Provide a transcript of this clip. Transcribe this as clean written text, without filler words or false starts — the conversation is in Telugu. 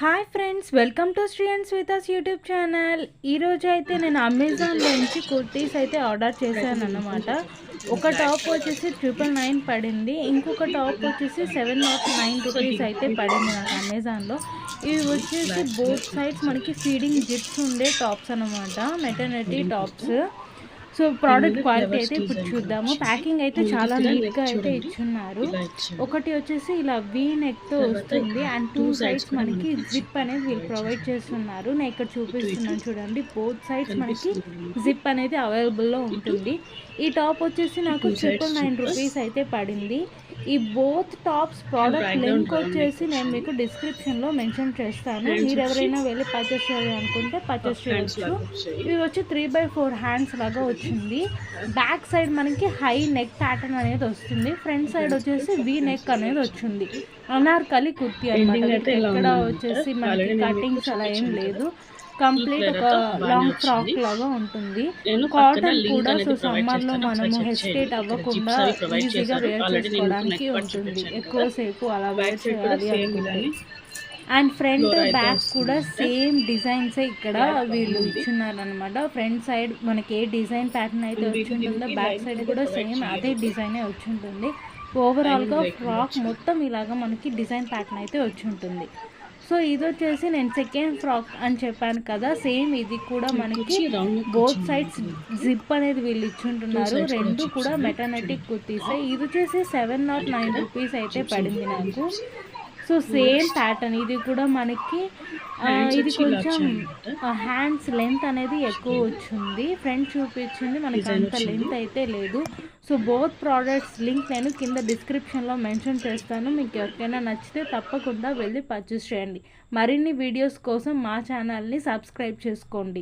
Hi friends, welcome to Sri and Shweta's YouTube channel. ఈరోజు అయితే నేను అమెజాన్లో నుంచి కుర్తీస్ అయితే ఆర్డర్ చేశాను అన్నమాట. ఒక టాప్ వచ్చేసి 999 పడింది, ఇంకొక టాప్ వచ్చేసి 709 రూపీస్ అయితే పడింది నాకు అమెజాన్లో. ఇవి వచ్చేసి బోత్ సైడ్స్ మనకి ఫీడింగ్ జిప్స్ ఉండే టాప్స్ అన్నమాట, maternity tops. So product quality అయితే ఇప్పుడు చూద్దాము. ప్యాకింగ్ అయితే చాలా నీట్గా అయితే ఇచ్చున్నారు. ఒకటి వచ్చేసి ఇలా వీ నెక్తో వస్తుంది అండ్ టూ సైడ్స్ మనకి జిప్ అనేది వీళ్ళు ప్రొవైడ్ చేస్తున్నారు. నేను ఇక్కడ చూపిస్తున్నాను చూడండి, బోత్ సైడ్స్ మనకి జిప్ అనేది అవైలబుల్లో ఉంటుంది. ఈ టాప్ వచ్చేసి నాకు 999 రూపీస్ అయితే పడింది. ఈ బోత్ టాప్స్ ప్రోడక్ట్ లింక్ వచ్చేసి నేను మీకు డిస్క్రిప్షన్లో మెన్షన్ చేస్తాను. మీరు ఎవరైనా వెళ్ళి పర్చేస్ చేయాలి అనుకుంటే పర్చేస్ చేయవచ్చు. ఇవి వచ్చి 3/4 హ్యాండ్స్ లాగా వచ్చింది. బ్యాక్ సైడ్ మనకి హై నెక్ ప్యాటర్న్ అనేది వస్తుంది, ఫ్రంట్ సైడ్ వచ్చేసి వీ నెక్ అనేది వచ్చింది. అనార్కలి కుర్తీ అనమాట. ఇక్కడ వచ్చేసి మనకి కటింగ్స్ అలా ఏం లేదు, కంప్లీట్ ఒక లాంగ్ ఫ్రాక్ లాగా ఉంటుంది. కాటన్ కూడా, సో సమ్మర్లో మనము హెసిటేట్ అవ్వకుండా ఈజీగా వేర్ చేసుకోవడానికి ఉంటుంది. ఎక్కువసేపు అలా వేర్ చేయాలి అనుకుంటే. అండ్ ఫ్రంట్ బ్యాక్ కూడా సేమ్ డిజైన్సే ఇక్కడ వీళ్ళు ఇచ్చున్నారు అనమాట. ఫ్రంట్ సైడ్ మనకి ఏ డిజైన్ ప్యాటర్న్ అయితే వచ్చి ఉంటుందో బ్యాక్ సైడ్ కూడా సేమ్ అదే డిజైనే వచ్చి ఉంటుంది. ఓవరాల్గా ఫ్రాక్ మొత్తం ఇలాగా మనకి డిజైన్ ప్యాటర్న్ అయితే వచ్చి ఉంటుంది. సో ఇది వచ్చేసి నేను సెకండ్ ఫ్రాక్ అని చెప్పాను కదా, సేమ్ ఇది కూడా మనకి బోత్ సైడ్స్ జిప్ అనేది వీళ్ళు ఇచ్చుంటున్నారు. రెండు కూడా మెటర్నిటీ కుర్తీసే. ఇది వచ్చేసి 709 రూపీస్ అయితే పడింది నాకు. సో సేమ్ ప్యాటర్న్ ఇది కూడా మనకి ఇది కొంచెం హ్యాండ్స్ లెంత్ అనేది ఎక్కువ వచ్చింది, ఫ్రంట్ చూపించింది మనకి అంత లెంత్ అయితే లేదు. సో బోత్ ప్రోడక్ట్స్ లింక్ నేను కింద డిస్క్రిప్షన్లో మెన్షన్ చేస్తాను. మీకు ఎవరికైనా నచ్చితే తప్పకుండా వెళ్ళి పర్చేస్ చేయండి. మరిన్ని వీడియోస్ కోసం మా ఛానల్ని సబ్స్క్రైబ్ చేసుకోండి.